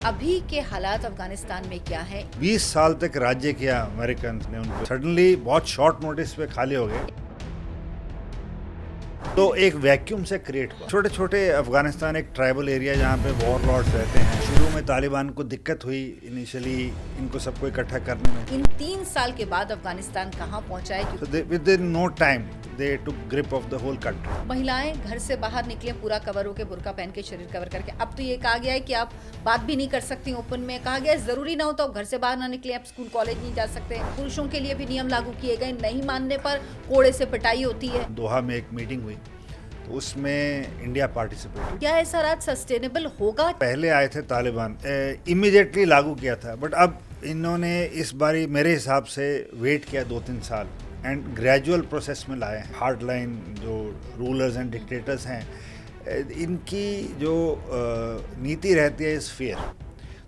अभी के हालात अफगानिस्तान में क्या है? 20 साल तक राज्य किया अमेरिकन ने उनको, सडनली बहुत शॉर्ट नोटिस पे खाली हो गए। तो एक वैक्यूम से क्रिएट हुआ। छोटे छोटे अफगानिस्तान एक ट्राइबल एरिया जहाँ पे वॉर लॉर्ड्स रहते हैं। शुरू में तालिबान को दिक्कत हुई इनिशियली इनको सबको इकट्ठा करने में। इन 3 साल के बाद अफगानिस्तान कहाँ पहुंचा है? So within no time they took grip of the whole country. महिलाएं घर से बाहर निकले पूरा कवर होके, बुर्का पहन के, शरीर कवर करके। अब तो ये कहा गया है कि आप बात भी नहीं कर सकती ओपन में। कहा गया है जरूरी ना हो तो आप घर से बाहर ना निकले, आप स्कूल कॉलेज नहीं जा सकते। पुरुषों के लिए भी नियम लागू किए गए, नहीं मानने पर कोड़े से पिटाई होती है। दोहा में एक मीटिंग हुई तो उसमें इंडिया पार्टिसिपेट। क्या ऐसा राज सस्टेनेबल होगा? पहले आए थे तालिबान, इमीडिएटली लागू किया था, बट अब इन्होंने इस बारी मेरे हिसाब से वेट किया 2-3 साल एंड ग्रेजुअल प्रोसेस में लाए हैं। हार्ड लाइन जो रूलर्स एंड डिक्टेटर्स हैं, इनकी जो नीति रहती है इज फियर।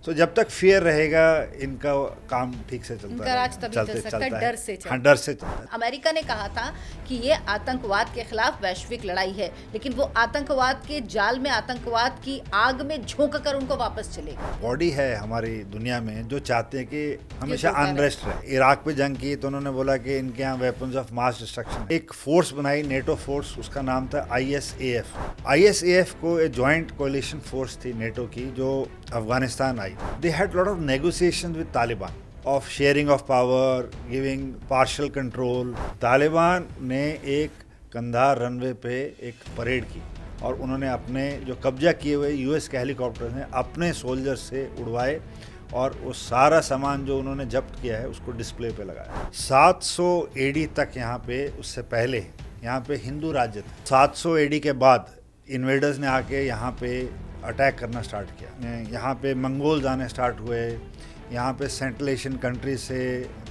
तो जब तक फियर रहेगा इनका काम ठीक से चलता इनका राज तभी चल सकता है, डर से चलता है। हाँ, डर से चलता है। अमेरिका ने कहा था कि ये आतंकवाद के खिलाफ वैश्विक लड़ाई है, लेकिन वो आतंकवाद के जाल में, आतंकवाद की आग में झोंक कर उनको वापस चलेगा। बॉडी है हमारी दुनिया में जो चाहते हैं कि हमेशा होता है। अनरेस्ट रहे। इराक पे जंग की तो उन्होंने बोला कि इनके यहाँ वेपन्स ऑफ मास डिस्ट्रक्शन। एक फोर्स बनाई, नेटो फोर्स, उसका नाम था ISAF। ISAF को एक जॉइंट कोalition फोर्स थी नेटो की जो अफगानिस्तान आई। They had lot of negotiations with Taliban of sharing of power, giving partial control. Taliban ने एक कंधार रनवे पे एक परेड की और उन्होंने अपने जो कब्जा किए हुए US के हेलीकॉप्टर्स हैं अपने सोल्जर्स से उड़वाए और वो सारा सामान जो उन्होंने जब्त किया है उसको डिस्प्ले पे लगाया। 700 AD तक यहाँ पे, उससे पहले यहाँ पे हिंदू राज्य था। 700 AD के बाद इन्वेडर्स ने आके यहाँ पे अटैक करना स्टार्ट किया। यहाँ पे मंगोल्स आने स्टार्ट हुए, यहाँ पे सेंट्रल एशियन कंट्री से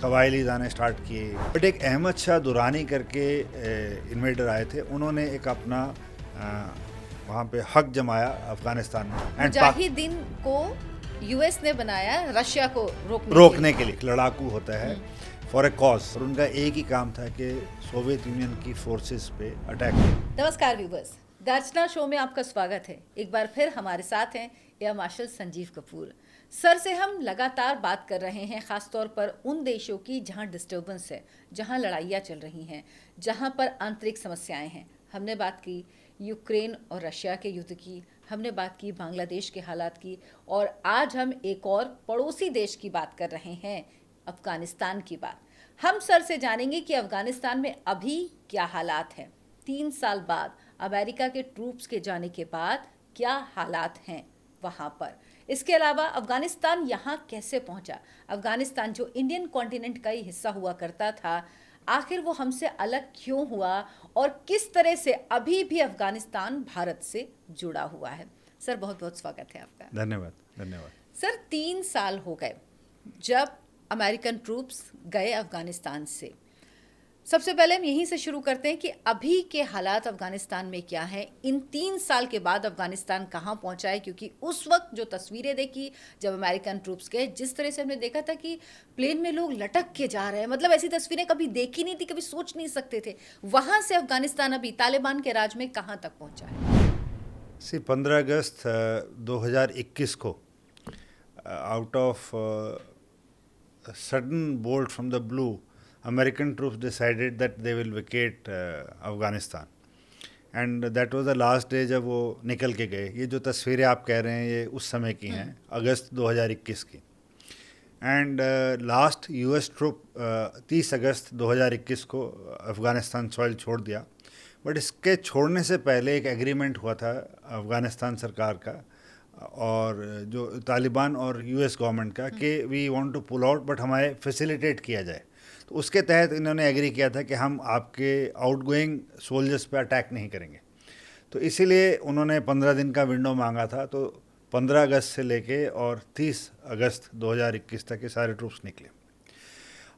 कबायलीज आने स्टार्ट किए। बट एक अहमद शाह दुरानी करके इन्वेडर आए थे, उन्होंने एक अपना वहाँ पे हक जमाया अफगानिस्तान में। मुजाहिदीन को US ने बनाया रशिया को रोकने के लिए। लड़ाकू होता है फॉर ए कॉज, और उनका एक ही काम था कि सोवियत यूनियन की फोर्सेस पे अटैक। नमस्कार व्यूवर्स, गर्जना शो में आपका स्वागत है। एक बार फिर हमारे साथ हैं air marshal Sanjeev Kapoor sir. से हम लगातार बात कर रहे हैं खासतौर पर उन देशों की जहां डिस्टर्बेंस है, जहां लड़ाइयाँ चल रही हैं, जहां पर आंतरिक समस्याएं हैं। हमने बात की यूक्रेन और रशिया के युद्ध की, हमने बात की बांग्लादेश के हालात की, और आज हम एक और पड़ोसी देश की बात कर रहे हैं, अफगानिस्तान की बात। हम सर से जानेंगे कि अफगानिस्तान में अभी क्या हालात हैं, 3 साल बाद अमेरिका के ट्रूप्स के जाने के बाद क्या हालात हैं वहाँ पर। इसके अलावा अफगानिस्तान यहाँ कैसे पहुँचा, अफगानिस्तान जो इंडियन कॉन्टिनेंट का ही हिस्सा हुआ करता था, आखिर वो हमसे अलग क्यों हुआ और किस तरह से अभी भी अफगानिस्तान भारत से जुड़ा हुआ है। सर बहुत बहुत स्वागत है आपका। धन्यवाद धन्यवाद। सर 3 साल हो गए जब अमेरिकन ट्रूप्स गए अफगानिस्तान से। सबसे पहले हम यहीं से शुरू करते हैं कि अभी के हालात अफगानिस्तान में क्या है, इन 3 साल के बाद अफगानिस्तान कहाँ पहुँचा है। क्योंकि उस वक्त जो तस्वीरें देखी जब अमेरिकन ट्रूप्स गए, जिस तरह से हमने देखा था कि प्लेन में लोग लटक के जा रहे हैं, मतलब ऐसी तस्वीरें कभी देखी नहीं थी, कभी सोच नहीं सकते थे। वहाँ से अफगानिस्तान अभी तालिबान के राज में कहाँ तक पहुँचा है? 15 अगस्त 2021 को out of sudden bolt from the blue American troops decided that they will vacate Afghanistan, and that was the last day जब वो निकल के गए। ये जो तस्वीरें आप कह रहे हैं ये उस समय की हैं, अगस्त 2021 की। एंड लास्ट US ट्रूप 30 अगस्त 2021 को अफ़गानिस्तान सॉइल छोड़ दिया। बट इसके छोड़ने से पहले एक एग्रीमेंट हुआ था अफ़गानिस्तान सरकार का और जो तालिबान और US गवर्नमेंट का कि we want to pull out, but हमारे फैसिलिटेट किया जाए। तो उसके तहत इन्होंने एग्री किया था कि हम आपके आउटगोइंग सोल्जर्स पे अटैक नहीं करेंगे। तो इसीलिए उन्होंने 15 दिन का विंडो मांगा था। तो 15 अगस्त से लेके और 30 अगस्त 2021 तक ये सारे ट्रूप्स निकले।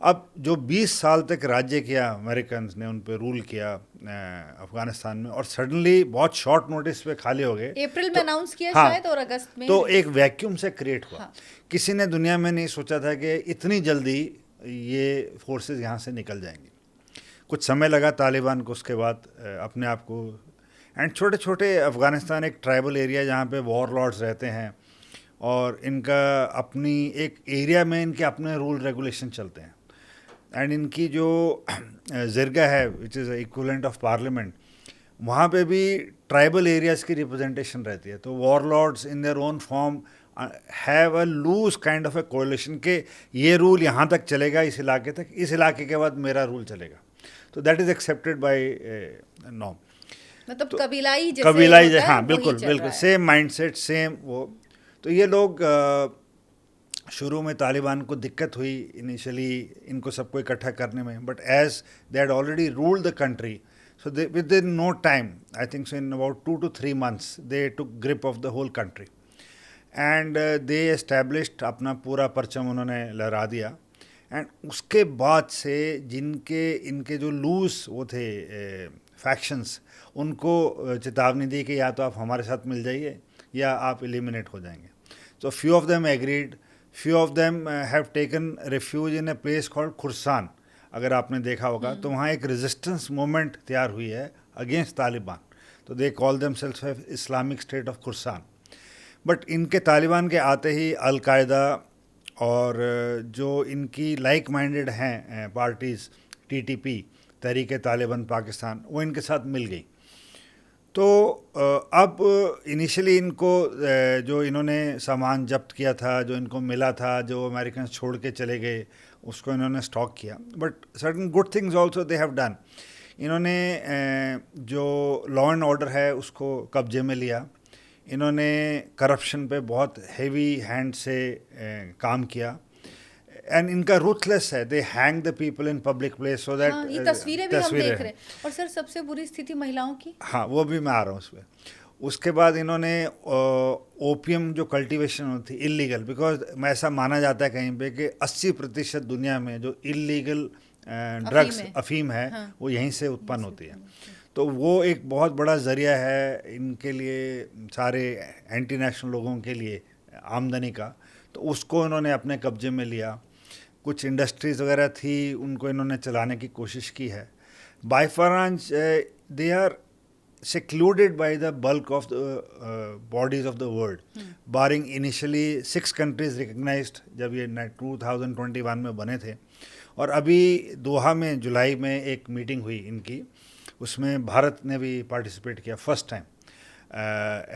अब जो 20 साल तक राज्य किया अमेरिकन ने उन पे रूल किया अफगानिस्तान में, और सडनली बहुत शॉर्ट नोटिस पे खाली हो गए। अप्रैल में अनाउंस किया हाँ, शायद, और अगस्त में तो एक वैक्यूम से क्रिएट हुआ। हाँ। किसी ने दुनिया में नहीं सोचा था कि इतनी जल्दी ये फोर्सेस यहाँ से निकल जाएंगी। कुछ समय लगा तालिबान को उसके बाद अपने आप को, एंड छोटे छोटे अफगानिस्तान एक ट्राइबल एरिया जहाँ पे वॉर लॉर्ड्स रहते हैं, और इनका अपनी एक एरिया में इनके अपने रूल रेगुलेशन चलते हैं। एंड इनकी जो ज़िरगा है which is equivalent of parliament, वहाँ पे भी ट्राइबल एरियाज़ की रिप्रेजेंटेशन रहती है। तो warlords in their own form have a loose kind of a coalition के ये रूल यहाँ तक चलेगा इस इलाके तक, इस इलाके के बाद मेरा रूल चलेगा। तो that is accepted by norm. मतलब तो कबीलाई जैसे कबीलाई होता है, हाँ वही बिल्कुल चल बिल्कुल रहा है। सेम माइंडसेट सेम वो। तो ये लोग शुरू में तालिबान को दिक्कत हुई इनिशियली इनको सबको इकट्ठा करने में, but as they had already ruled the country, so they, within no time, I think so in about 2 to 3 months, they took grip of the whole country and they established अपना पूरा परचम उन्होंने लहरा दिया। एंड उसके बाद से जिनके इनके जो लूज वो थे फैक्शंस, उनको चेतावनी दी कि या तो आप हमारे साथ मिल जाइए या आप एलिमिनेट हो जाएंगे। So few of them agreed, few of them have taken refuge in a place called खुरसान। अगर आपने देखा होगा तो वहाँ एक रेजिस्टेंस मूवमेंट तैयार हुई है अगेंस्ट तालिबान। तो they call themselves Islamic state of Khorasan. But इनके तालिबान के आते ही अलकायदा और जो इनकी लाइक माइंडेड हैं पार्टीज़, टीटीपी तहरीक तालिबान पाकिस्तान, वो इनके साथ मिल गई। तो अब इनिशियली इनको जो इन्होंने सामान जब्त किया था, जो इनको मिला था, जो अमेरिकन छोड़ के चले गए, उसको इन्होंने स्टॉक किया। But certain good things also they have done. इन्होंने जो लॉ एंड ऑर्डर है उसको कब्जे में लिया। इन्होंने करप्शन पे बहुत हेवी हैंड से काम किया। एंड इनका रूथलेस है, दे hang the people in public place so that. हाँ, ये तस्वीरें भी हम देख रहे हैं। और सर सबसे बुरी स्थिति महिलाओं की। हाँ वो भी मैं आ रहा हूँ उस पर। उसके बाद इन्होंने ओपियम जो कल्टीवेशन होती इलीगल, बिकॉज ऐसा माना जाता है कहीं पे कि 80% दुनिया में जो इलीगल ड्रग्स अफीम है हाँ, वो यहीं से उत्पन्न होती है। तो वो एक बहुत बड़ा ज़रिया है इनके लिए, सारे एंटी नेशनल लोगों के लिए आमदनी का। तो उसको इन्होंने अपने कब्जे में लिया। कुछ इंडस्ट्रीज़ वगैरह थी उनको इन्होंने चलाने की कोशिश की है। By forces they are secluded by the bulk of the bodies of the world, barring initially 6 countries recognized जब ये 2021 में बने थे। और अभी दोहा में जुलाई में एक मीटिंग हुई इनकी, उसमें भारत ने भी पार्टिसिपेट किया first time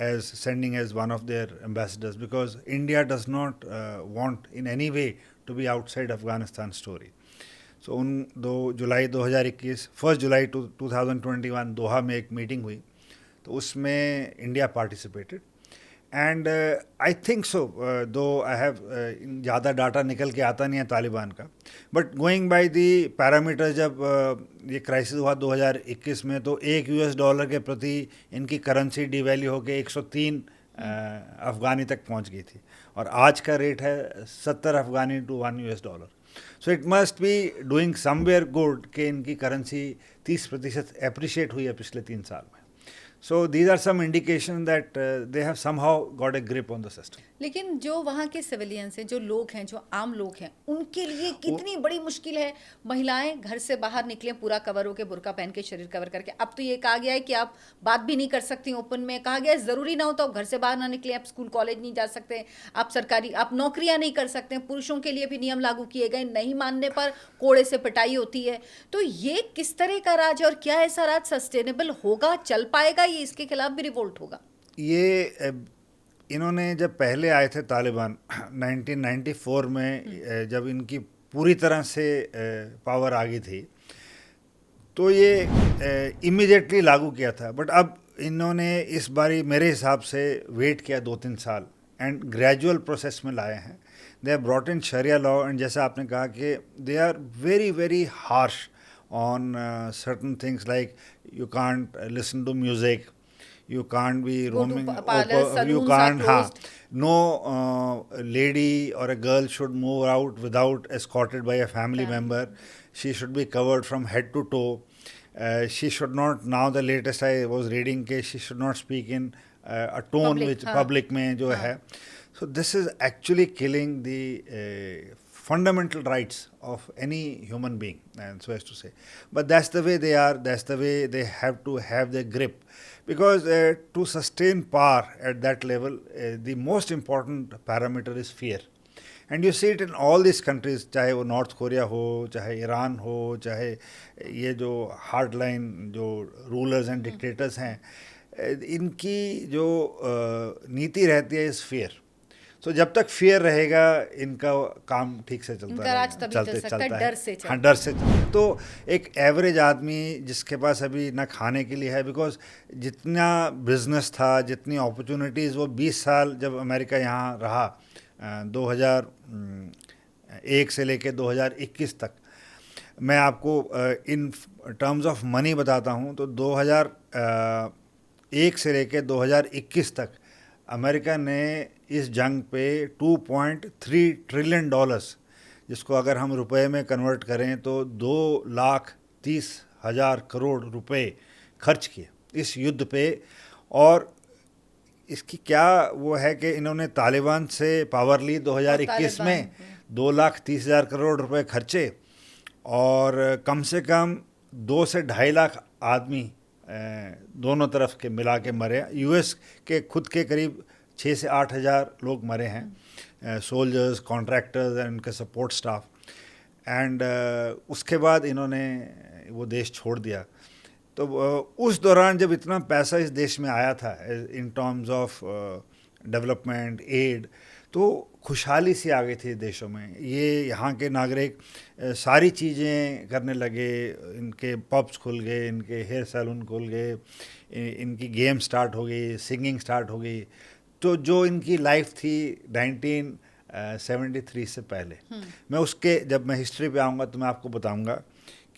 as sending as one of their ambassadors, because India does not want in any way to be outside Afghanistan story. सो उन 2 जुलाई 2021 1 जुलाई 2021 दोहा में एक मीटिंग हुई, तो उसमें India participated. And I think so, दो आई हैव ज़्यादा data निकल के आता नहीं है तालिबान का, but going by the parameter, जब ये क्राइसिस हुआ 2021 में, तो $1 के प्रति इनकी करेंसी डिवैल्यू होकर 103 अफ़गानी तक पहुंच गई थी, और आज का रेट है 70 Afghani to $1। So it must be doing somewhere good कि इनकी करेंसी 30% अप्रिशिएट हुई है पिछले 3 साल में। So these are some indication that they have somehow got a grip on the system. लेकिन जो वहाँ के सिविलियंस हैं, जो लोग हैं, जो आम लोग हैं, उनके लिए कितनी बड़ी मुश्किल है। महिलाएं घर से बाहर निकलें पूरा कवर होकर, बुर्का पहन के, शरीर कवर करके। अब तो ये कहा गया है कि आप बात भी नहीं कर सकती ओपन में। कहा गया है ज़रूरी ना हो तो आप घर से बाहर ना निकलें, आप स्कूल कॉलेज नहीं जा सकते, आप सरकारी आप नौकरियां नहीं कर सकते। पुरुषों के लिए भी नियम लागू किए गए, नहीं मानने पर कोड़े से पिटाई होती है। तो ये किस तरह का राज है, और क्या ऐसा राज सस्टेनेबल होगा, चल पाएगा, ये इसके खिलाफ भी रिवोल्ट होगा? ये इन्होंने जब पहले आए थे तालिबान 1994 में, जब इनकी पूरी तरह से पावर आ गई थी, तो ये इमीडिएटली लागू किया था। बट अब इन्होंने इस बारी मेरे हिसाब से वेट किया 2-3 साल एंड ग्रेजुअल प्रोसेस में लाए हैं। They have brought in sharia law, and जैसा आपने कहा कि they are very very harsh on certain things, like you can't listen to music, you can't be roaming, you can't, no lady or a girl should move out without escorted by a family member. She should be covered from head to toe. She should not, now the latest I was reading कि she should not speak in a tone which public में जो है. So this is actually killing the fundamental rights of any human being, and so as to say. But that's the way they are, that's the way they have to have their grip. Because to sustain power at that level, the most important parameter is fear. And you see it in all this countries, चाहे वो north Korea हो, चाहे Iran हो, चाहे ये जो hard line जो rulers and dictators हैं, इनकी जो नीति रहती है इज़ फियर. सो जब तक फियर रहेगा इनका काम ठीक से चलता रहेगा, चलता है, डर से. तो एक एवरेज आदमी जिसके पास अभी ना खाने के लिए है, बिकॉज जितना बिजनेस था, जितनी अपॉर्चुनिटीज़ वो 20 साल जब अमेरिका यहाँ रहा, 2001 से लेके 2021 तक, मैं आपको इन टर्म्स ऑफ मनी बताता हूँ, तो 2001 से लेके 2021 तक अमेरिका ने इस जंग पे 2.3 ट्रिलियन डॉलर्स, जिसको अगर हम रुपए में कन्वर्ट करें तो 2,30,000 करोड़ रुपए खर्च किए इस युद्ध पे. और इसकी क्या वो है कि इन्होंने तालिबान से पावर ली 2021 में, 2,30,000 करोड़ रुपए खर्चे, और कम से कम 2 से 2.5 लाख आदमी दोनों तरफ के मिला के मरे. यूएस के खुद के करीब 6 से 8 हज़ार लोग मरे हैं, सोल्जर्स, कॉन्ट्रैक्टर्स एंड उनके सपोर्ट स्टाफ. एंड उसके बाद इन्होंने वो देश छोड़ दिया. तो उस दौरान जब इतना पैसा इस देश में आया था in terms of development aid, तो खुशहाली सी आ गई थी देशों में. ये यहाँ के नागरिक सारी चीज़ें करने लगे, इनके पब्स खुल गए, इनके हेयर सैलून खुल गए, इनकी गेम स्टार्ट हो गई, सिंगिंग स्टार्ट हो गई. तो जो इनकी लाइफ थी 1973 से पहले, मैं उसके जब मैं हिस्ट्री पे आऊँगा तो मैं आपको बताऊँगा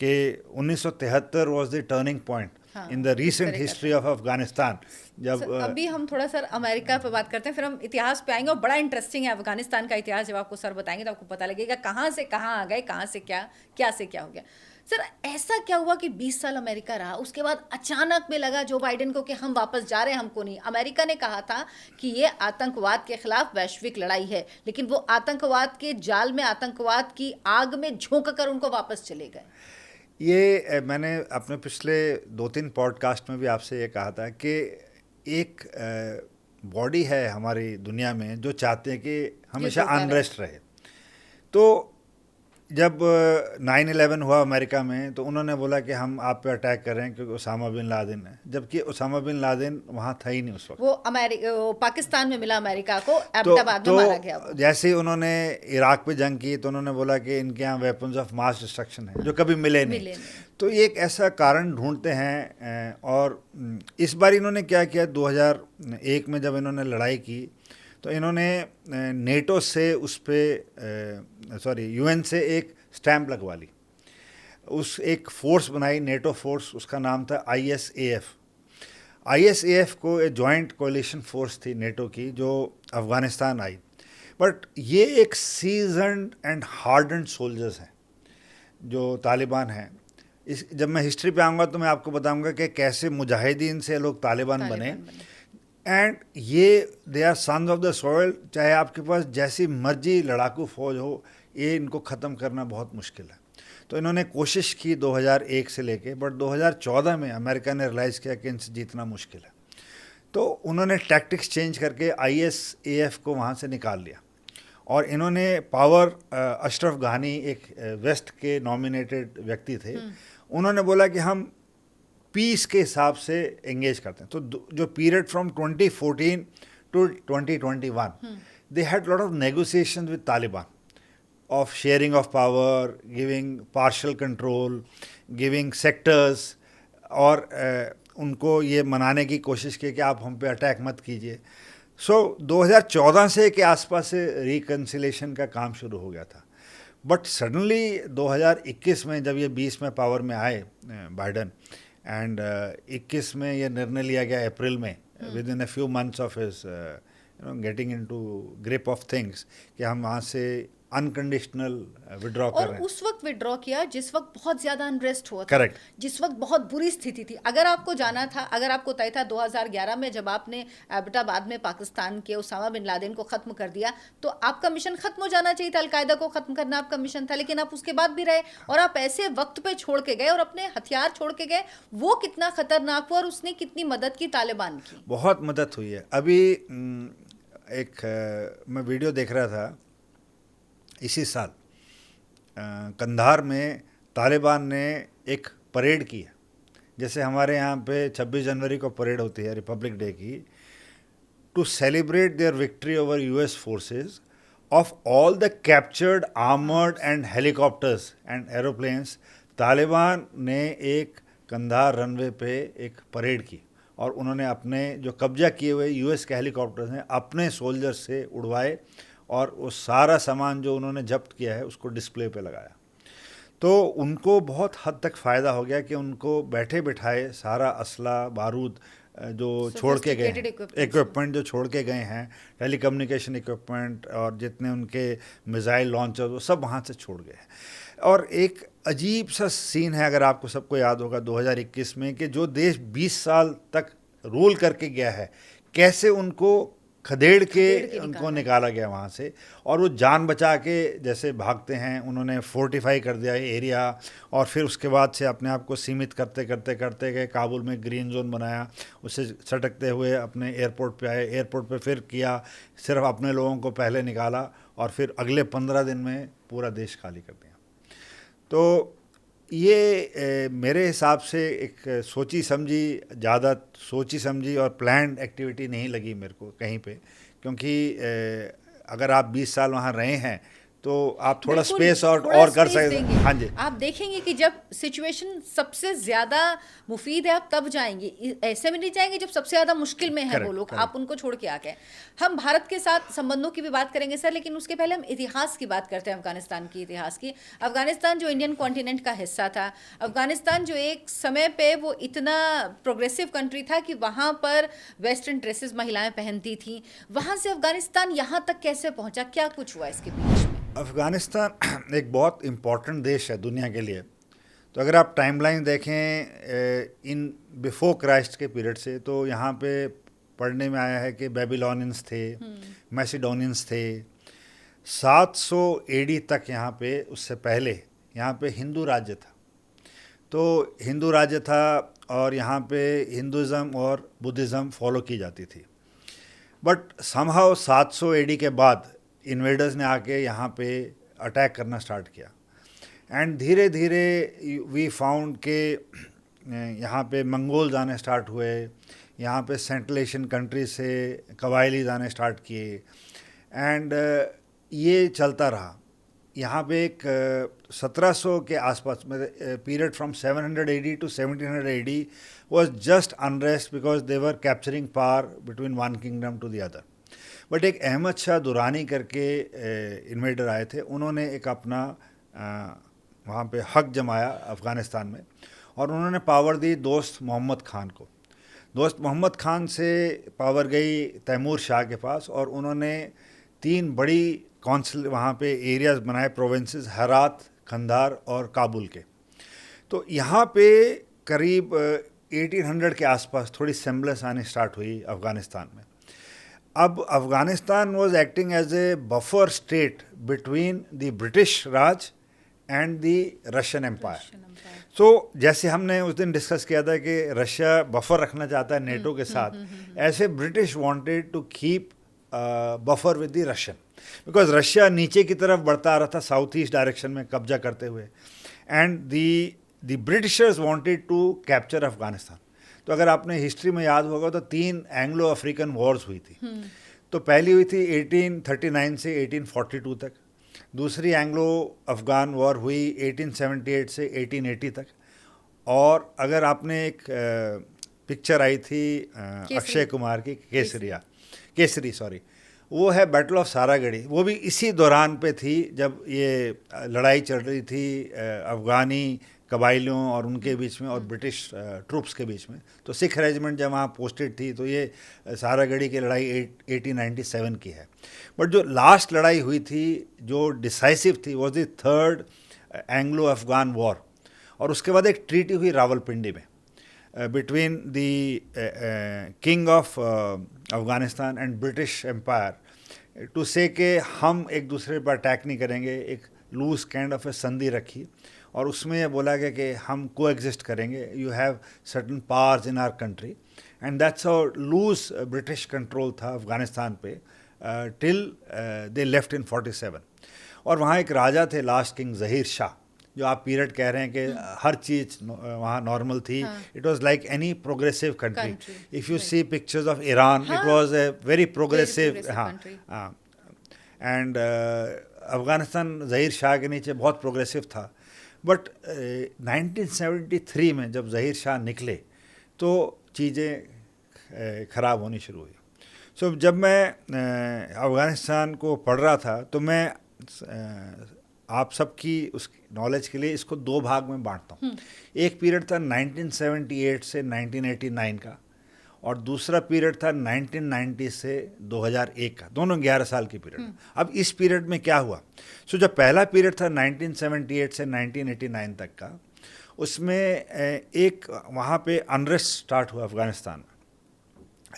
कि 1973 was the turning point in the recent history of Afghanistan. जब अभी हम थोड़ा सर अमेरिका पे बात करते हैं, फिर हम इतिहास पे आएंगे, और बड़ा इंटरेस्टिंग है अफगानिस्तान का इतिहास. जब आपको सर बताएंगे तो आपको पता लगेगा कहाँ से कहाँ आ गए, कहाँ से क्या से क्या हो गया. सर ऐसा क्या हुआ कि 20 साल अमेरिका रहा, उसके बाद अचानक में लगा जो बाइडेन को कि हम वापस जा रहे हैं, हमको नहीं. अमेरिका ने कहा था कि ये आतंकवाद के खिलाफ वैश्विक लड़ाई है, लेकिन वो आतंकवाद के जाल में, आतंकवाद की आग में झोंक कर उनको वापस चले गए. ये मैंने अपने पिछले 2-3 पॉडकास्ट में भी आपसे ये कहा था कि एक बॉडी है हमारी दुनिया में जो चाहते हैं कि हमेशा अनरेस्ट रहे. तो जब 9/11 हुआ अमेरिका में, तो उन्होंने बोला कि हम आप पे अटैक कर रहे हैं क्योंकि उसामा बिन लादेन है, जबकि उसामा बिन लादेन वहाँ था ही नहीं उस वक्त. वो पाकिस्तान में मिला अमेरिका को, अहमदाबाद में मारा गया. जैसे ही उन्होंने इराक पे जंग की तो उन्होंने बोला कि इनके यहाँ वेपन्स ऑफ मास डिस्ट्रक्शन है, जो कभी मिले नहीं. तो ये एक ऐसा कारण ढूंढते हैं. और इस बार इन्होंने क्या किया, 2001 में जब इन्होंने लड़ाई की तो इन्होंने नेटो से उस पर यूएन से एक स्टैंप लगवा ली, उस एक फ़ोर्स बनाई, नेटो फोर्स, उसका नाम था ISAF. ISAF को एक जॉइंट कोलिशन फोर्स थी नेटो की, जो अफ़गानिस्तान आई. बट ये एक सीजन्ड एंड हार्डन्ड सोल्जर्स हैं जो तालिबान हैं. जब मैं हिस्ट्री पे आऊँगा तो मैं आपको बताऊँगा कि कैसे मुजाहिदीन से लोग तालिबान बने. एंड ये they are sons of the soil. चाहे आपके पास जैसी मर्जी लड़ाकू फौज हो, ये इनको ख़त्म करना बहुत मुश्किल है. तो इन्होंने कोशिश की 2001 से लेके, बट 2014 में अमेरिका ने रियलाइज़ किया कि इनसे जीतना मुश्किल है. तो उन्होंने टैक्टिक्स चेंज करके ISAF को वहाँ से निकाल लिया, और इन्होंने पावर अशरफ घानी, एक वेस्ट के नॉमिनेटेड व्यक्ति थे, उन्होंने बोला कि हम पीस के हिसाब से एंगेज करते हैं. तो जो period from 2014 to 2021, they had lot of negotiation with Taliban of sharing of power, giving partial control, giving sectors, और उनको ये मनाने की कोशिश की कि आप हम पे अटैक मत कीजिए. सो 2014 से के आसपास से रिकन्सिलेशन का काम शुरू हो गया था. बट सडनली 2021 में जब ये 20 में पावर में आए बाइडन, एंड 21 में ये निर्णय लिया गया अप्रैल में, with in a few months of his getting into grip of things, कि हम वहाँ से अनकंडीशनल विड्रॉ कर और रहे हैं। उस वक्त विड्रॉ किया जिस वक्त बहुत ज्यादा अनरेस्ट हुआ था, Correct. जिस वक्त बहुत बुरी स्थिति थी। अगर आपको जाना था, अगर आपको तय था 2011 में जब आपने एबटाबाद में पाकिस्तान के उसामा बिन लादेन को खत्म कर दिया, तो आपका मिशन खत्म हो जाना चाहिए था, अलकायदा को खत्म करना आपका मिशन था, लेकिन आप उसके बाद भी रहे और आप ऐसे वक्त पे छोड़ के गए और अपने हथियार छोड़ के गए। वो कितना खतरनाक हुआ और उसने कितनी मदद की तालिबान की। बहुत मदद हुई है। अभी मैं वीडियो देख रहा था इसी साल, कंधार में तालिबान ने एक परेड की है, जैसे हमारे यहाँ पे 26 जनवरी को परेड होती है रिपब्लिक डे की, to celebrate their victory over US forces of all the captured armoured and helicopters and aeroplanes. Taliban ने एक कंधार रनवे पे एक परेड की और उन्होंने अपने जो कब्जा किए हुए यूएस के हेलीकॉप्टर्स हैं अपने सोल्जर्स से उड़वाए और वो सारा सामान जो उन्होंने जब्त किया है उसको डिस्प्ले पे लगाया। तो उनको बहुत हद तक फ़ायदा हो गया कि उनको बैठे बिठाए सारा असला बारूद जो छोड़ के गए हैं, इक्विपमेंट जो छोड़ के गए हैं, टेलीकम्युनिकेशन इक्विपमेंट और जितने उनके मिसाइल लॉन्चर वो सब वहाँ से छोड़ गए हैं। और एक अजीब सा सीन है, अगर आपको सबको याद होगा 2021 में, कि जो देश 20 साल तक रूल करके गया है, कैसे उनको खदेड़ के उनको निकाला गया वहाँ से, और वो जान बचा के जैसे भागते हैं। उन्होंने फोर्टिफाई कर दिया एरिया और फिर उसके बाद से अपने आप को सीमित करते करते करते गए। काबुल में ग्रीन जोन बनाया, उससे सटकते हुए अपने एयरपोर्ट पे आए, एयरपोर्ट पे फिर किया, सिर्फ अपने लोगों को पहले निकाला और फिर अगले 15 दिन में पूरा देश खाली कर दिया। तो ये मेरे हिसाब से एक सोची समझी, ज़्यादा सोची समझी और प्लान्ड एक्टिविटी नहीं लगी मेरे को कहीं पे, क्योंकि अगर आप 20 साल वहाँ रहे हैं तो आप थोड़ा स्पेस और कर सकते हैं। हाँ जी, आप देखेंगे कि जब सिचुएशन सबसे ज्यादा मुफीद है आप तब जाएंगे, ऐसे में नहीं जाएंगे जब सबसे ज्यादा मुश्किल में है वो लोग, आप उनको छोड़ के आ गए। हम भारत के साथ संबंधों की भी बात करेंगे सर, लेकिन उसके पहले हम इतिहास की बात करते हैं, अफगानिस्तान की इतिहास की। अफगानिस्तान जो इंडियन कॉन्टिनेंट का हिस्सा था, अफगानिस्तान जो एक समय पे वो इतना प्रोग्रेसिव कंट्री था कि वहाँ पर वेस्टर्न ड्रेसेस महिलाएं पहनती थी, वहाँ से अफगानिस्तान यहाँ तक कैसे पहुँचा, क्या कुछ हुआ इसके बीच में? अफ़गानिस्तान एक बहुत इम्पॉर्टेंट देश है दुनिया के लिए। तो अगर आप टाइमलाइन देखें इन बिफोर क्राइस्ट के पीरियड से, तो यहाँ पे पढ़ने में आया है कि बेबीलोनियंस थे, मैसिडोनियंस थे, 700 एडी तक यहाँ पे, उससे पहले यहाँ पे हिंदू राज्य था। तो हिंदू राज्य था और यहाँ पे हिंदुज़म और बुद्धिज़्म फॉलो की जाती थी। बट समहाउ 700 एडी के बाद इन्वेडर्स ने आके यहाँ पे अटैक करना स्टार्ट किया एंड धीरे धीरे वी फाउंड के यहाँ पे मंगोल्स आने स्टार्ट हुए, यहाँ पे सेंट्रल एशियन कंट्री से कबायलीज आने स्टार्ट किए एंड ये चलता रहा। यहाँ पे एक 1700 के आसपास में period from 700 AD to 1700 AD was just unrest because they were capturing power between one kingdom to the other. But एक अहमद शाह दुरानी करके इन्वेडर आए थे, उन्होंने एक अपना वहाँ पे हक जमाया अफ़गानिस्तान में और उन्होंने पावर दी दोस्त मोहम्मद खान को। दोस्त मोहम्मद खान से पावर गई तैमूर शाह के पास और उन्होंने 3 बड़ी कौंसिल वहाँ पे एरियाज़ बनाए, प्रोविंसेस, हेरात, कंधार और काबुल के। तो यहाँ पे करीब 1800 के आसपास थोड़ी सेम्बलेंस आनी स्टार्ट हुई अफ़गानिस्तान में। अब Afghanistan was acting as a buffer state between the British Raj and the Russian empire. So जैसे हमने उस दिन डिस्कस किया था कि रशिया बफर रखना चाहता है नेटो के साथ, ऐसे British wanted to keep buffer with the Russian, because Russia नीचे की तरफ बढ़ता आ रहा था साउथ ईस्ट डायरेक्शन में कब्जा करते हुए, and the Britishers wanted to capture Afghanistan. तो अगर आपने हिस्ट्री में याद होगा तो 3 एंग्लो अफ्रीकन वॉर्स हुई थी। तो पहली हुई थी 1839 से 1842 तक, दूसरी एंग्लो अफ़गान वॉर हुई 1878 से 1880 तक, और अगर आपने एक पिक्चर आई थी अक्षय कुमार की केसरी सॉरी, वो है बैटल ऑफ सारागढ़ी, वो भी इसी दौरान पे थी जब ये लड़ाई चल रही थी अफ़गानी कबाइलियों और उनके बीच में और ब्रिटिश ट्रूप्स के बीच में। तो सिख रेजिमेंट जब वहाँ पोस्टेड थी, तो ये सारागढ़ी की लड़ाई 1897 की है। बट जो लास्ट लड़ाई हुई थी जो डिसाइसिव थी वो थी थर्ड एंग्लो अफगान वॉर, और उसके बाद एक ट्रीटी हुई रावलपिंडी में between the king of Afghanistan and British empire to say कि हम एक दूसरे पर अटैक नहीं करेंगे। एक लूज काइंड ऑफ ए संधि रखी और उसमें यह बोला गया कि हम को एग्जिस्ट करेंगे, you have certain powers in our country, and that's how lose British control था अफगानिस्तान पे टिल दे लेफ्ट इन 47। और वहाँ एक राजा थे लास्ट किंग जहीर शाह, जो आप पीरियड कह रहे हैं कि हर चीज़ वहाँ नॉर्मल थी। It was like any progressive country. If you see pictures of Iran, it was a very progressive. हाँ, एंड अफगानिस्तान ज़हीर शाह के नीचे बहुत प्रोग्रेसिव था। बट 1973 में जब ज़हीर शाह निकले तो चीज़ें ख़राब होनी शुरू हुई। सो जब मैं अफ़गानिस्तान को पढ़ रहा था तो मैं आप सबकी उस नॉलेज के लिए इसको दो भाग में बांटता हूँ। एक पीरियड था 1978 से 1989 का, और दूसरा पीरियड था 1990 से 2001 का, दोनों 11 साल की पीरियड। अब इस पीरियड में क्या हुआ? सो जो पहला पीरियड था 1978 से 1989 तक का, उसमें एक वहाँ पे अनरेस्ट स्टार्ट हुआ अफगानिस्तान में,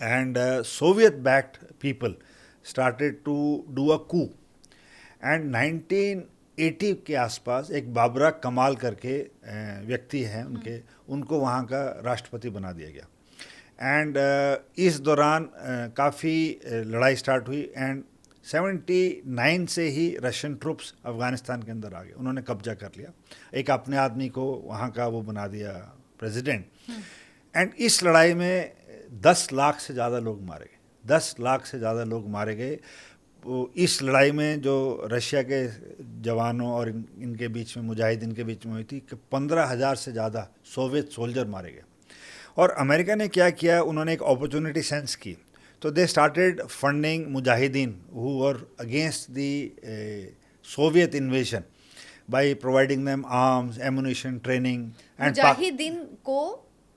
and Soviet backed people started to do a coup, and 1980 के आसपास एक बाबरा कमाल करके व्यक्ति हैं उनको वहाँ का राष्ट्रपति बना दिया गया। एंड इस दौरान काफ़ी लड़ाई स्टार्ट हुई, एंड 79 से ही रशियन ट्रुप्स अफ़गानिस्तान के अंदर आ गए, उन्होंने कब्जा कर लिया, एक अपने आदमी को वहाँ का वो बना दिया प्रेसिडेंट। एंड इस लड़ाई में 10 लाख से ज़्यादा लोग मारे गए, 10 लाख से ज़्यादा लोग मारे गए। इस लड़ाई में जो रशिया के जवानों और इनके बीच में, मुजाहिदीन के बीच में हुई थी, कि 15,000 से ज़्यादा सोवियत सोल्जर मारे गए। और अमेरिका ने क्या किया, उन्होंने एक अपॉर्चुनिटी सेंस की, तो they started funding Mujahideen who were against the Soviet invasion by providing them arms, ammunition, training. And Mujahideen को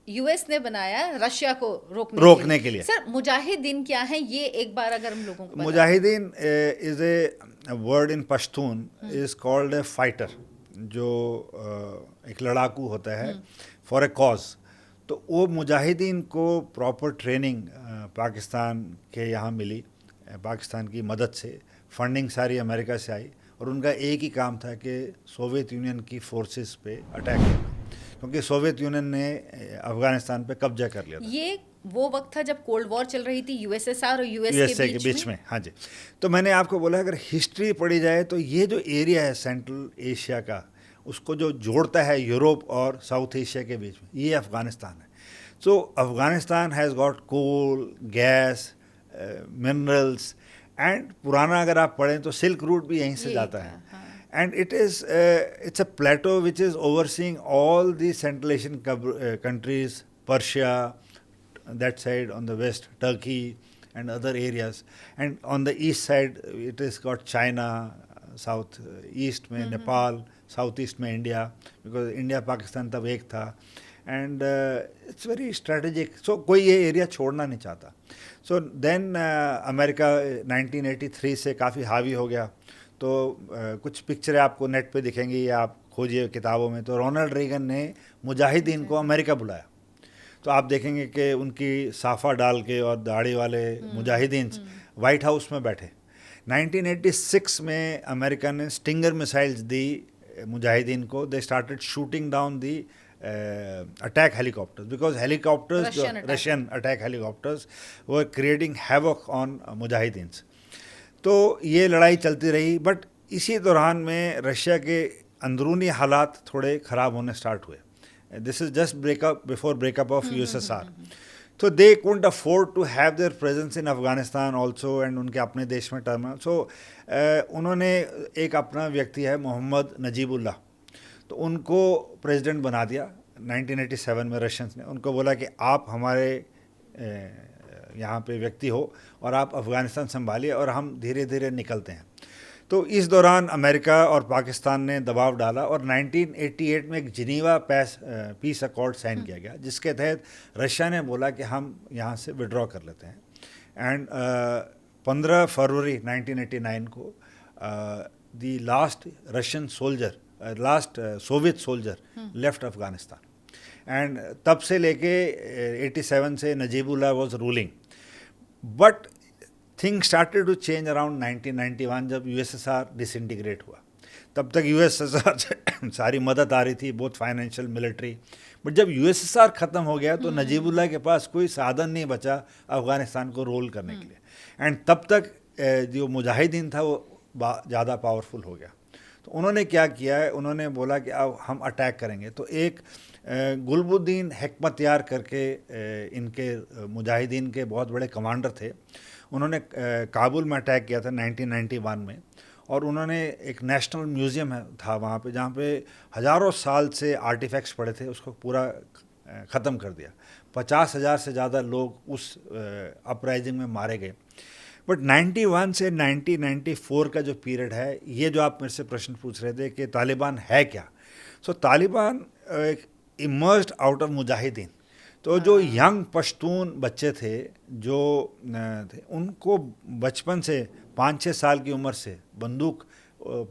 यूएस ने बनाया रशिया को रोकने के लिए। सर, मुजाहिदीन क्या है, ये एक बार अगर हम लोगों को Mujahideen is a word in Pashtun, is called A fighter, जो एक लड़ाकू होता है फॉर ए कॉज। तो वो मुजाहिदीन को प्रॉपर ट्रेनिंग पाकिस्तान के यहाँ मिली, पाकिस्तान की मदद से, फंडिंग सारी अमेरिका से आई, और उनका एक ही काम था कि सोवियत यूनियन की फोर्सेस पे अटैक करना, क्योंकि सोवियत यूनियन ने अफगानिस्तान पे कब्जा कर लिया था। ये वो वक्त था जब कोल्ड वॉर चल रही थी यूएसएसआर और यूएसए के बीच में। हाँ जी। तो मैंने आपको बोला अगर हिस्ट्री पढ़ी जाए तो ये जो एरिया है सेंट्रल एशिया का, उसको जो जोड़ता है यूरोप और साउथ एशिया के बीच में, ये अफ़गानिस्तान है। So Afghanistan has got coal, gas, minerals, and पुराना अगर आप पढ़ें तो सिल्क रूट भी यहीं से जाता है। And it's a plateau which is overseeing all the Central Asian countries, Persia, that side on the west, Turkey and other areas, and on the east side it has got China, south east में Nepal, south east में India, because India Pakistan तब एक था, and it's very strategic. So कोई ये area छोड़ना नहीं चाहता. So then अमेरिका 1983 से काफ़ी हावी हो गया. तो कुछ पिक्चरें आपको नेट पे दिखेंगी या आप खोजिए किताबों में, तो रोनाल्ड रीगन ने मुजाहिदीन को अमेरिका बुलाया. तो आप देखेंगे कि उनकी साफ़ा डाल के और दाढ़ी वाले मुजाहिदीन वाइट हाउस में बैठे. 1986 में अमेरिका ने स्टिंगर मिसाइल्स दी मुजाहिदीन को. They started shooting down the attack helicopters, because helicopters, Russian attack helicopters were creating havoc on mujahideens. तो ये लड़ाई चलती रही. बट इसी दौरान में रशिया के अंदरूनी हालात थोड़े ख़राब होने स्टार्ट हुए. This is just breakup before breakup of USSR. तो they couldn't afford to have their presence in Afghanistan also, and उनके अपने देश में टर्मिनल. सो उन्होंने एक अपना व्यक्ति है मोहम्मद नजीबुल्लाह, तो उनको प्रेसिडेंट बना दिया 1987 में. रशियंस ने उनको बोला कि आप हमारे यहाँ पे व्यक्ति हो और आप अफ़गानिस्तान संभालिए और हम धीरे धीरे निकलते हैं. तो इस दौरान अमेरिका और पाकिस्तान ने दबाव डाला और 1988 में एक जिनीवा पीस अकॉर्ड साइन किया गया, जिसके तहत रशिया ने बोला कि हम यहाँ से विड्रॉ कर लेते हैं. एंड 15 फरवरी 1989 को the last Russian soldier, last Soviet soldier left Afghanistan. And तब से लेके 87 से Najibullah was ruling. But things started to change around 1991 जब USSR disintegrate हुआ. तब तक USSR से सारी मदद आ रही थी, बहुत फाइनेंशियल, मिलिट्री. बट जब USSR ख़त्म हो गया तो नजीबुल्लाह के पास कोई साधन नहीं बचा अफ़गानिस्तान को रोल करने के लिए. एंड तब तक जो मुजाहिदीन था वो ज़्यादा पावरफुल हो गया. तो उन्होंने क्या किया है, उन्होंने बोला कि अब हम अटैक करेंगे. तो एक गुलबुद्दीन हिकमतयार करके इनके मुजाहिदीन के बहुत बड़े कमांडर थे. उन्होंने काबुल में अटैक किया था 1991 में. और उन्होंने एक नेशनल म्यूज़ियम था वहाँ पे, जहाँ पे हज़ारों साल से आर्टिफैक्ट्स पड़े थे, उसको पूरा ख़त्म कर दिया. 50,000 से ज़्यादा लोग उस अपराइजिंग में मारे गए. बट 91 से 1994 का जो पीरियड है, ये जो आप मेरे से प्रश्न पूछ रहे थे कि तालिबान है क्या. सो तालिबान एक इमर्ज्ड आउट ऑफ मुजाहिदीन. तो जो यंग पश्तून बच्चे थे जो थे, उनको बचपन से 5-6 साल की उम्र से बंदूक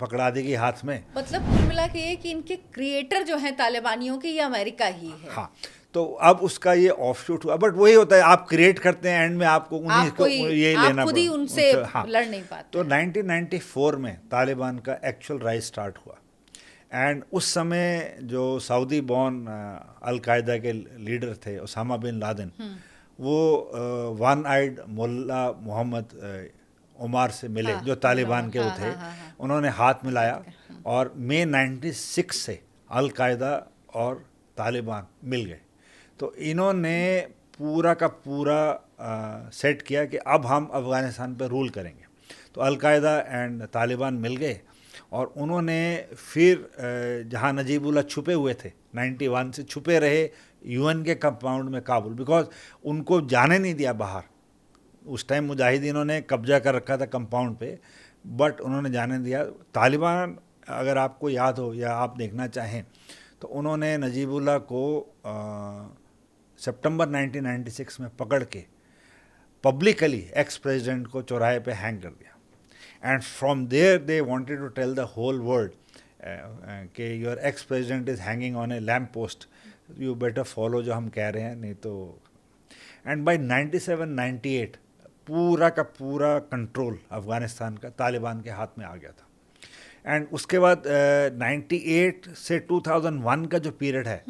पकड़ा देगी हाथ में. मतलब कुल मिला के ये कि इनके क्रिएटर जो हैं तालिबानियों के, ये अमेरिका ही है. हाँ, तो अब उसका ये ऑफशूट हुआ. बट वही होता है, आप क्रिएट करते हैं, एंड में आपको उन्हीं को ये लेना, आप खुद ही उनसे लड़ नहीं पाते. तो 1994 में तालिबान का एक्चुअल राइज स्टार्ट हुआ. एंड उस समय जो सऊदी बॉर्न अलकायदा के लीडर थे ओसामा बिन लादेन, वो वन आइड मुल्ला मोहम्मद उमर से मिले, जो तालिबान के वो थे. उन्होंने हाथ मिलाया और मई 96 से अलकायदा और तालिबान मिल गए. तो इन्होंने पूरा का पूरा सेट किया कि अब हम अफ़गानिस्तान पर रूल करेंगे. तो अलकायदा एंड तालिबान मिल गए और उन्होंने फिर जहाँ नजीबुल्लाह छुपे हुए थे 91 से, छुपे रहे UN के कंपाउंड में काबुल, बिकॉज उनको जाने नहीं दिया बाहर. उस टाइम मुजाहिदीनों ने कब्जा कर रखा था कंपाउंड पे, बट उन्होंने जाने दिया. तालिबान, अगर आपको याद हो या आप देखना चाहें, तो उन्होंने नजीबुल्लाह को सितंबर 1996 में पकड़ के पब्लिकली एक्स प्रेसिडेंट को चौराहे पे हैंग कर दिया. And from there they wanted to tell the whole world कि your ex president is hanging on a lamp post, you better follow जो हम कह रहे हैं, नहीं तो. एंड बाय 97-98 पूरा का पूरा कंट्रोल अफ़गानिस्तान का तालिबान के हाथ में आ गया था. एंड उसके बाद 98 से 2001 का जो पीरियड है,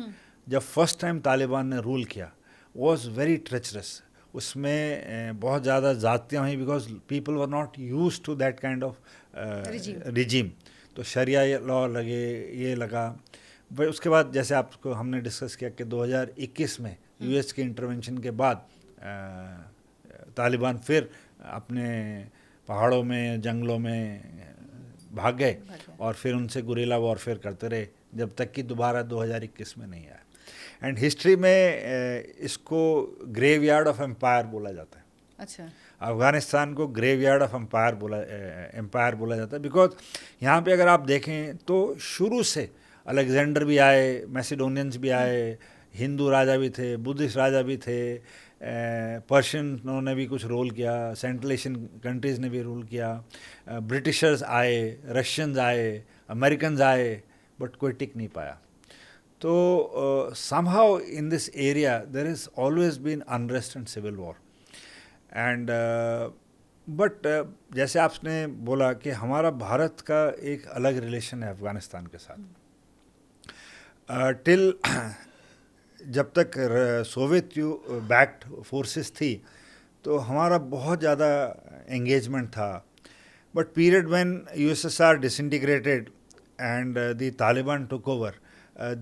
जब फर्स्ट टाइम तालिबान ने रूल किया, वॉज वेरी ट्रेचरस. उसमें बहुत ज़्यादा ज़्यादतियाँ हुई, because people were not use to that kind of regime. तो शरिया लॉ लगे, ये लगा. बट उसके बाद जैसे आपको हमने डिस्कस किया कि 2021 में US के इंटरवेंशन के बाद तालिबान फिर अपने पहाड़ों में, जंगलों में भाग गए और फिर उनसे गुरिल्ला वॉरफेयर करते रहे, जब तक कि दोबारा 2021 में नहीं आया. एंड हिस्ट्री में इसको ग्रेवयार्ड ऑफ एम्पायर बोला जाता है. अच्छा. अफ़गानिस्तान को ग्रेवयार्ड ऑफ एम्पायर बोला जाता है, बिकॉज यहाँ पे अगर आप देखें तो शुरू से अलेक्जेंडर भी आए, मैसिडोनियंस भी आए, हिंदू राजा भी थे, बुद्धिस्ट राजा भी थे, पर्शियनों ने भी कुछ रोल किया, सेंट्रल एशियन कंट्रीज़ ने भी रोल किया, ब्रिटिशर्स आए, रशियंस आए, अमेरिकन आए, बट कोई टिक नहीं पाया. तो somehow in this area there has always been unrest and civil war. And but जैसे आपने बोला कि हमारा भारत का एक अलग रिलेशन है अफ़गानिस्तान के साथ. टिल जब तक सोवियत बैक्ड फोर्सेस थी तो हमारा बहुत ज़्यादा एंगेजमेंट था. But period when USSR disintegrated and the Taliban took over,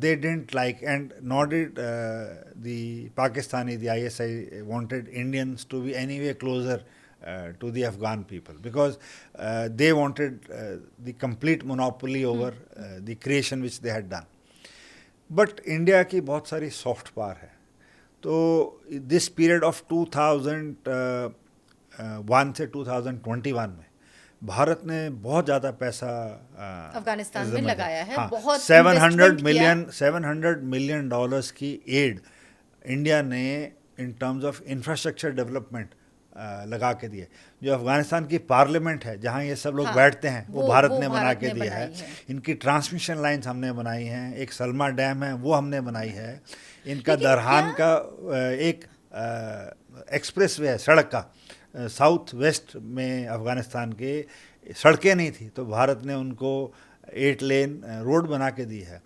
they didn't like, and nor did the Pakistani, the ISI wanted Indians to be anyway closer to the Afghan people, because they wanted the complete monopoly over the creation which they had done. But India की बहुत सारी soft power है. तो this period of 2001 से 2021 में भारत ने बहुत ज़्यादा पैसा अफगानिस्तान में लगाया है. हाँ, बहुत $700 मिलियन की एड इंडिया ने इन टर्म्स ऑफ इंफ्रास्ट्रक्चर डेवलपमेंट लगा के दिए। जो अफगानिस्तान की पार्लियामेंट है जहाँ ये सब लोग हाँ, बैठते हैं वो भारत ने बना भारत के ने दिया है। बनाई है। इनकी ट्रांसमिशन लाइन्स हमने बनाई हैं, एक सलमा डैम है वो हमने बनाई है, इनका लेकिन दरहान का एक एक्सप्रेस वे है सड़क का, साउथ वेस्ट में अफगानिस्तान के सड़कें नहीं थी तो भारत ने उनको 8 लेन रोड बना के दी है।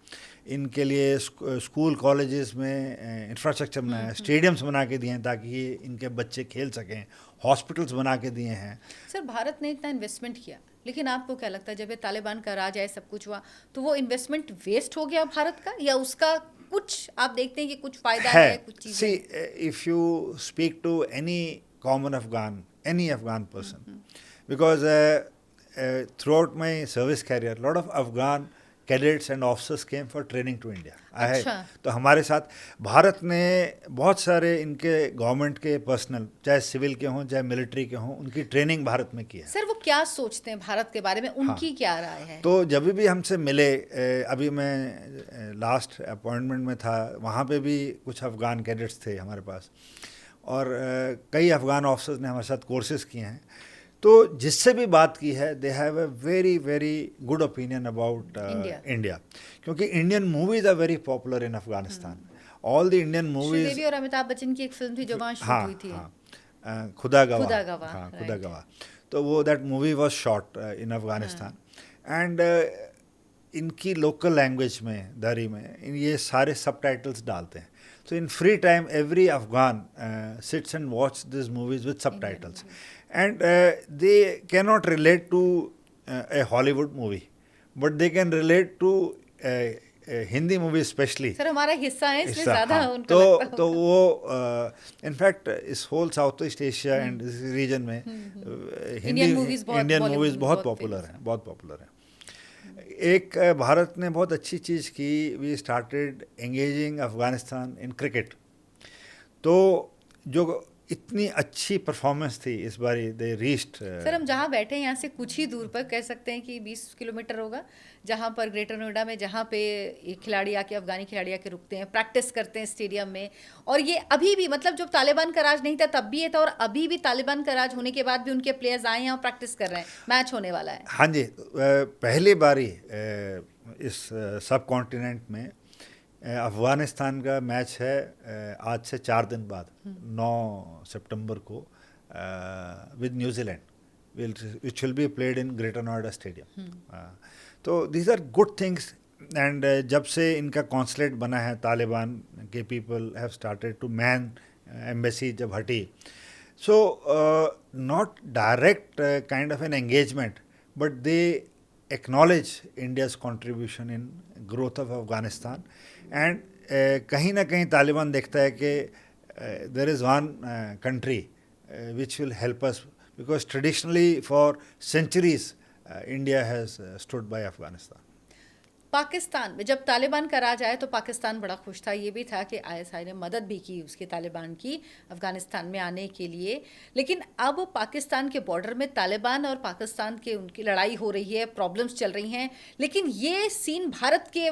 इनके लिए स्कूल कॉलेजेस में इंफ्रास्ट्रक्चर बनाया है, स्टेडियम्स बना के दिए हैं ताकि ये इनके बच्चे खेल सकें, हॉस्पिटल्स बना के दिए हैं। सर भारत ने इतना इन्वेस्टमेंट किया, लेकिन आपको क्या लगता है जब ये तालिबान का राज है सब कुछ हुआ तो वो इन्वेस्टमेंट वेस्ट हो गया भारत का, या उसका कुछ आप देखते हैं कि कुछ फायदा है कुछ चीजें? See if you speak to any common Afghan, any Afghan person, because throughout my service career, a lot of Afghan cadets and officers came for training to India. अच्छा। तो हमारे साथ भारत ने बहुत सारे इनके गवर्नमेंट के पर्सनल, चाहे सिविल के हों चाहे मिलिट्री के हों, उनकी ट्रेनिंग भारत में की है। सर वो क्या सोचते हैं भारत के बारे में, उनकी क्या राय है? तो जब भी हमसे मिले, अभी मैं लास्ट अपॉइंटमेंट में था, वहाँ पे भी कुछ अफगान कैडेट्स थे हमारे पास और कई अफगान ऑफिसर्स ने हमारे साथ कोर्सेज किए हैं। तो जिससे भी बात की है they have a very very good opinion about India, क्योंकि Indian movies are very popular in Afghanistan. All the Indian movies, Sridevi और अमिताभ बच्चन की एक फिल्म थी जो वहाँ शूट हुई थी, खुदा गवाह, खुदा गवाह। तो वो that movie was shot in Afghanistan and इनकी लोकल लैंग्वेज में, दरी में ये सारे सबटाइटल्स डालते हैं। So in free time, every Afghan sits and watches these movies with subtitles, and they cannot relate to a Hollywood movie, but they can relate to Hindi movie especially. Sir हमारा हिस्सा है इसमें ज़्यादा उनको तो लगता तो वो इनफैक्ट इस whole south east Asia and इस रीजन में हिंदी इंडियन मूवीज बहुत पॉपुलर हैं, बहुत पॉपुलर हैं। एक भारत ने बहुत अच्छी चीज़ की, we started engaging Afghanistan in cricket. तो जो इतनी अच्छी परफॉर्मेंस थी इस बार, दे रीच्ड। सर हम जहाँ बैठे हैं यहाँ से कुछ ही दूर पर, कह सकते हैं कि 20 किलोमीटर होगा, जहाँ पर ग्रेटर नोएडा में जहाँ पे खिलाड़ी आके, अफगानी खिलाड़ी आके रुकते हैं, प्रैक्टिस करते हैं स्टेडियम में। और ये अभी भी, मतलब जब तालिबान का राज नहीं था तब भी ये था, और अभी भी तालिबान का राज होने के बाद भी उनके प्लेयर्स आए हैं और प्रैक्टिस कर रहे हैं, मैच होने वाला है। हाँ जी, पहली बारी इस सब कॉन्टिनेंट में अफ़गानिस्तान का मैच है आज से 4 दिन बाद, 9 सितंबर को with New Zealand, which will be played in greater Noida stadium. तो these are good things. And जब से इनका कॉन्सुलेट बना है, तालिबान के people have started to man embassy जब हटी, so not direct kind of an engagement, but they acknowledge India's contribution in growth of Afghanistan, and कहीं ना कहीं तालिबान देखता है कि there is one country which will help us, because traditionally for centuries India has stood by Afghanistan. Pakistan में जब तालिबान का राज आया तो पाकिस्तान बड़ा खुश था, ये भी था कि आईएसआई ने मदद भी की उसके, तालिबान की अफगानिस्तान में आने के लिए। लेकिन अब पाकिस्तान के बॉर्डर में तालिबान और पाकिस्तान के उनकी लड़ाई हो रही है, प्रॉब्लम्स चल रही हैं, लेकिन ये सीन भारत के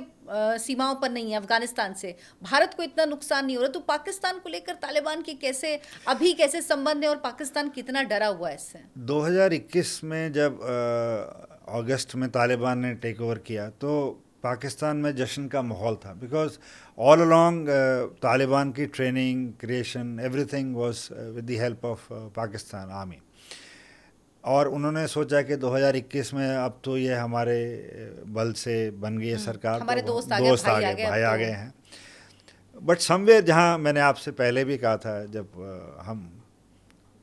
सीमाओं पर नहीं है। अफगानिस्तान से भारत को इतना नुकसान नहीं हो रहा, तो पाकिस्तान को लेकर तालिबान के कैसे संबंध है और पाकिस्तान कितना डरा हुआ है इससे? 2021 में जब अगस्त में तालिबान ने टेक ओवर किया तो पाकिस्तान में जश्न का माहौल था, बिकॉज ऑल अलोंग तालिबान की training, creation, everything was with the help of Pakistan army. और उन्होंने सोचा कि 2021 में अब तो ये हमारे बल से बन गई है सरकार, हमारे तो दोस्त आ गए हैं। बट समवेयर, जहाँ मैंने आपसे पहले भी कहा था जब हम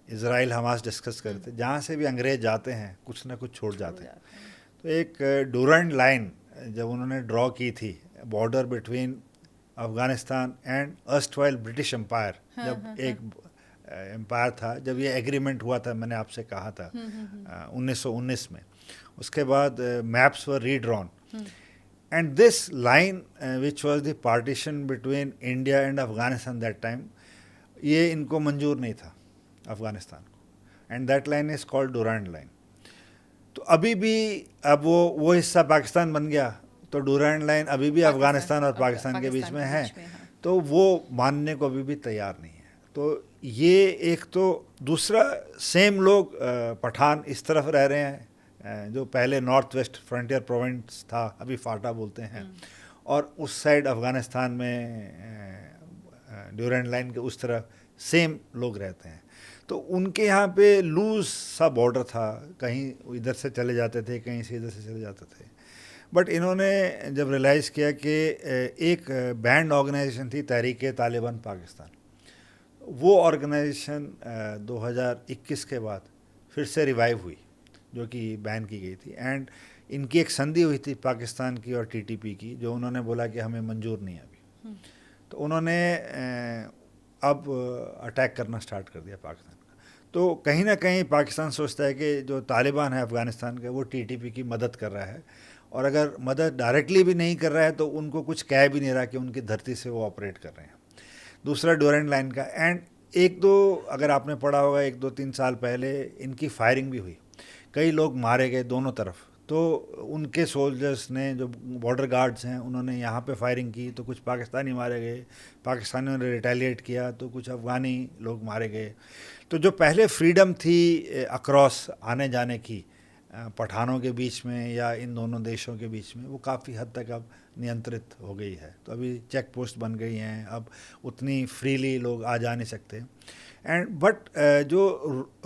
इजराइल हमास डिस्कस करते, जहाँ से भी अंग्रेज जाते हैं कुछ ना कुछ छोड़ जाते हैं। तो एक डूरेंट लाइन जब उन्होंने ड्रॉ की थी border between Afghanistan and erstwhile British empire, जब एक एम्पायर था, जब ये एग्रीमेंट हुआ था, मैंने आपसे कहा था 1919 में, उसके बाद maps were redrawn, and this line which was the partition between India and Afghanistan that time, ये इनको मंजूर नहीं था अफगानिस्तान को, and that line is called डूरांड line. तो अभी भी अब वो हिस्सा पाकिस्तान बन गया, तो डूरांड लाइन अभी भी अफगानिस्तान और पाकिस्तान के बीच में है, तो वो मानने को अभी भी तैयार नहीं है। तो ये एक तो दूसरा सेम लोग पठान इस तरफ रह रहे हैं, जो पहले नॉर्थ वेस्ट फ्रंटियर प्रोविंस था अभी फाटा बोलते हैं, और उस साइड अफ़गानिस्तान में ड्यूरेंट लाइन के उस तरफ सेम लोग रहते हैं। तो उनके यहाँ पे लूज सा बॉर्डर था, कहीं इधर से चले जाते थे, कहीं से इधर से चले जाते थे। बट इन्होंने जब रियलाइज़ किया कि एक बैंड ऑर्गेनाइजेशन थी तहरीक तालिबान पाकिस्तान, वो ऑर्गेनाइजेशन 2021 के बाद फिर से रिवाइव हुई, जो कि बैन की गई थी। एंड इनकी एक संधि हुई थी पाकिस्तान की और टीटीपी की, जो उन्होंने बोला कि हमें मंजूर नहीं है अभी। तो उन्होंने अब अटैक करना स्टार्ट कर दिया पाकिस्तान का। तो कहीं ना कहीं पाकिस्तान सोचता है कि जो तालिबान है अफ़गानिस्तान का, वो टीटीपी की मदद कर रहा है, और अगर मदद डायरेक्टली भी नहीं कर रहा है तो उनको कुछ कह भी नहीं रहा कि उनकी धरती से वो ऑपरेट कर रहे हैं। दूसरा ड्यूरेंट लाइन का। एंड एक दो, अगर आपने पढ़ा होगा, 1-2-3 साल पहले इनकी फायरिंग भी हुई, कई लोग मारे गए दोनों तरफ। तो उनके सोल्जर्स ने, जो बॉर्डर गार्ड्स हैं, उन्होंने यहाँ पे फायरिंग की तो कुछ पाकिस्तानी मारे गए, पाकिस्तानियों ने रिटेलिएट किया तो कुछ अफ़गानी लोग मारे गए। तो जो पहले फ्रीडम थी अक्रॉस आने जाने की पठानों के बीच में या इन दोनों देशों के बीच में, वो काफ़ी हद तक अब नियंत्रित हो गई है। तो अभी चेक पोस्ट बन गई हैं, अब उतनी फ्रीली लोग आ जा नहीं सकते। एंड बट जो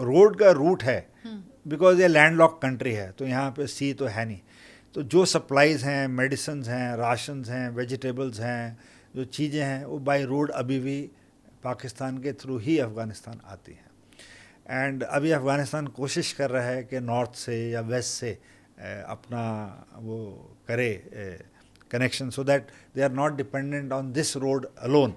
रोड का रूट है, बिकॉज ये लैंडलॉक कंट्री है, तो यहाँ पे सी तो है नहीं, तो जो सप्लाईज़ हैं, मेडिसिन्स हैं, राशंस हैं, वेजिटेबल्स हैं, जो चीज़ें हैं, वो बाय रोड अभी भी पाकिस्तान के थ्रू ही अफ़गानिस्तान आती हैं। एंड अभी अफ़गानिस्तान कोशिश कर रहा है कि नॉर्थ से या वेस्ट से अपना वो करे connection, so that they are not dependent on this road alone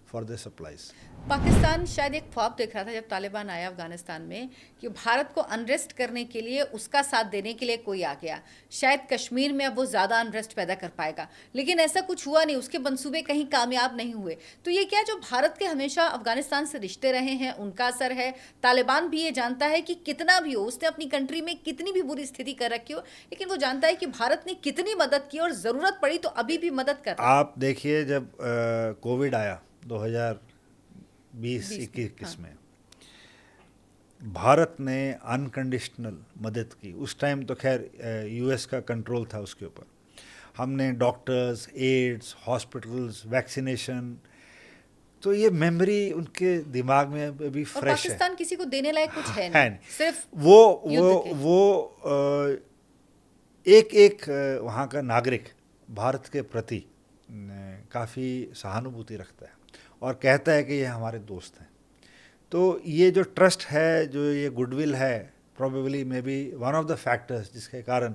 for the supplies. Pakistan शायद एक ख्वाब देख रहा था जब तालिबान आया अफगानिस्तान में, कि भारत को अनरेस्ट करने के लिए, उसका साथ देने के लिए कोई आ गया, शायद कश्मीर में अब वो ज़्यादा अनरेस्ट पैदा कर पाएगा। लेकिन ऐसा कुछ हुआ नहीं, उसके मंसूबे कहीं कामयाब नहीं हुए। तो ये क्या, जो भारत के हमेशा अफगानिस्तान से रिश्ते रहे हैं, उनका असर है? तालिबान भी ये जानता है कि कितना भी हो, उसने अपनी कंट्री में कितनी भी बुरी स्थिति कर रखी हो, लेकिन वो जानता है कि भारत ने कितनी मदद की और ज़रूरत पड़ी तो अभी भी मदद कर रहा है। आप देखिए, जब कोविड आया 2020-21 में, भारत ने अनकंडीशनल मदद की। उस टाइम तो खैर यूएस का कंट्रोल था उसके ऊपर। हमने डॉक्टर्स, एड्स, हॉस्पिटल्स, वैक्सीनेशन, तो ये मेमोरी उनके दिमाग में अभी और फ्रेश है। पाकिस्तान किसी को देने लायक कुछ है है नहीं, सिर्फ वो युद्ध के। वो एक एक वहाँ का नागरिक भारत के प्रति काफ़ी सहानुभूति रखता है और कहता है कि ये हमारे दोस्त हैं। तो ये जो ट्रस्ट है, जो ये गुडविल है, probably may be one of the factors जिसके कारण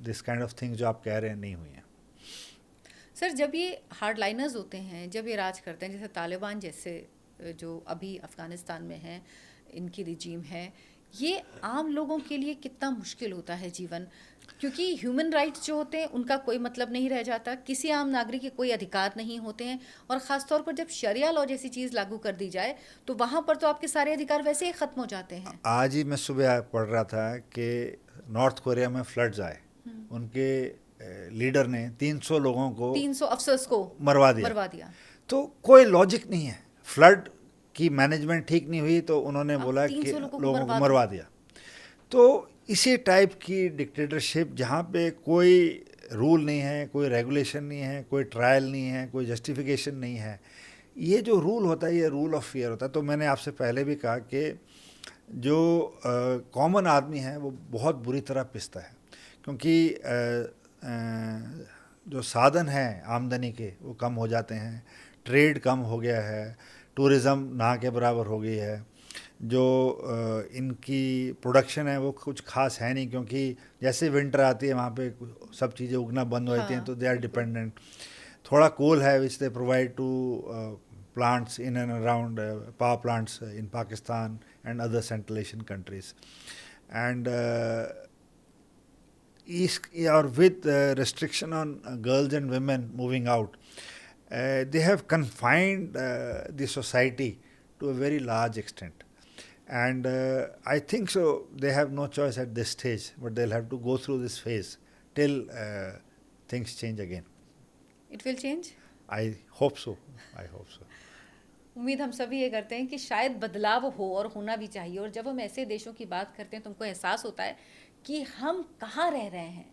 दिस काइंड ऑफ थिंग्स जो आप कह रहे हैं नहीं हुई हैं। सर, जब ये हार्डलाइनर्स होते हैं, जब ये राज करते हैं, जैसे तालिबान जैसे जो अभी अफ़गानिस्तान में हैं, इनकी रिजीम है, ये आम लोगों के लिए कितना मुश्किल होता है जीवन? क्योंकि ह्यूमन राइट्स जो होते हैं उनका कोई मतलब नहीं रह जाता, किसी आम नागरिक के कोई अधिकार नहीं होते हैं, और ख़ास तौर पर जब शरिया लॉ जैसी चीज़ लागू कर दी जाए तो वहाँ पर तो आपके सारे अधिकार वैसे ही ख़त्म हो जाते हैं। आज ही मैं सुबह पढ़ रहा था कि नॉर्थ कोरिया में फ्लड्स आए, उनके लीडर ने 300 लोगों को 300 अफसर्स को मरवा दिया। तो कोई लॉजिक नहीं है। फ्लड की मैनेजमेंट ठीक नहीं हुई तो उन्होंने बोला कि 300 लोगों को मरवा दिया। तो इसी टाइप की डिक्टेटरशिप, जहाँ पे कोई रूल नहीं है, कोई रेगुलेशन नहीं है, कोई ट्रायल नहीं है, कोई जस्टिफिकेशन नहीं है, ये जो रूल होता है ये रूल ऑफ फियर होता है। तो मैंने आपसे पहले भी कहा कि जो कॉमन आदमी है वो बहुत बुरी तरह पिसता है, क्योंकि जो साधन हैं आमदनी के वो कम हो जाते हैं, ट्रेड कम हो गया है, टूरिज़्म ना के बराबर हो गई है, जो इनकी प्रोडक्शन है वो कुछ खास है नहीं, क्योंकि जैसे विंटर आती है वहाँ पे सब चीज़ें उगना बंद हो जाती हैं, तो दे आर डिपेंडेंट। थोड़ा कोल है which they provide to plants in and around power plants in Pakistan and other Central Asian countries. And or with restriction on girls and women moving out, they have confined the society to a very large extent. And I think so they have no choice at this stage, but they'll have to go through this phase till things change again. It will change? I hope so. I hope so. उम्मीद हम सभी ये करते हैं कि शायद बदलाव हो और होना भी चाहिए। और जब हम ऐसे देशों की बात करते हैं तो हमको एहसास होता है कि हम कहाँ रह रहे हैं।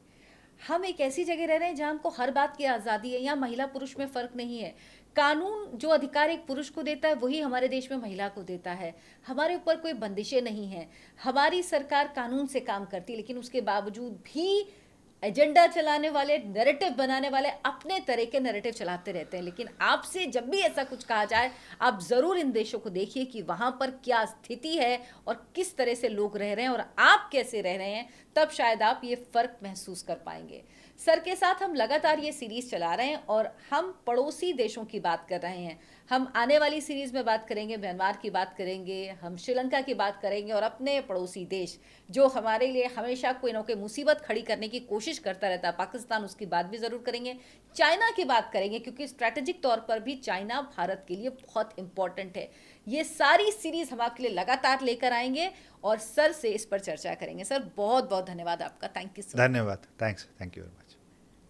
हम एक ऐसी जगह रह रहे हैं जहाँ हमको हर बात की आज़ादी है। यहाँ महिला पुरुष में फ़र्क नहीं है। कानून जो अधिकार एक पुरुष को देता है वही हमारे देश में महिला को देता है। हमारे ऊपर कोई बंदिशें नहीं हैं। हमारी सरकार कानून से काम करती है, लेकिन उसके बावजूद भी एजेंडा चलाने वाले, नैरेटिव बनाने वाले अपने तरह के नैरेटिव चलाते रहते हैं। लेकिन आपसे जब भी ऐसा कुछ कहा जाए, आप ज़रूर इन देशों को देखिए कि वहाँ पर क्या स्थिति है और किस तरह से लोग रह रहे हैं और आप कैसे रह रहे हैं। तब शायद आप ये फ़र्क महसूस कर पाएंगे। सर के साथ हम लगातार ये सीरीज़ चला रहे हैं और हम पड़ोसी देशों की बात कर रहे हैं। हम आने वाली सीरीज़ में बात करेंगे म्यांमार की, बात करेंगे हम श्रीलंका की, बात करेंगे और अपने पड़ोसी देश जो हमारे लिए हमेशा कोई ना कोई मुसीबत खड़ी करने की कोशिश करता रहता है, पाकिस्तान, उसकी बात भी ज़रूर करेंगे। चाइना की बात करेंगे क्योंकि स्ट्रैटेजिक तौर पर भी चाइना भारत के लिए बहुत इंपॉर्टेंट है। ये सारी सीरीज़ हम आपके लिए लगातार लेकर आएंगे और सर से इस पर चर्चा करेंगे। सर बहुत बहुत धन्यवाद आपका। Thank you so much. धन्यवाद, thanks, thank you very much.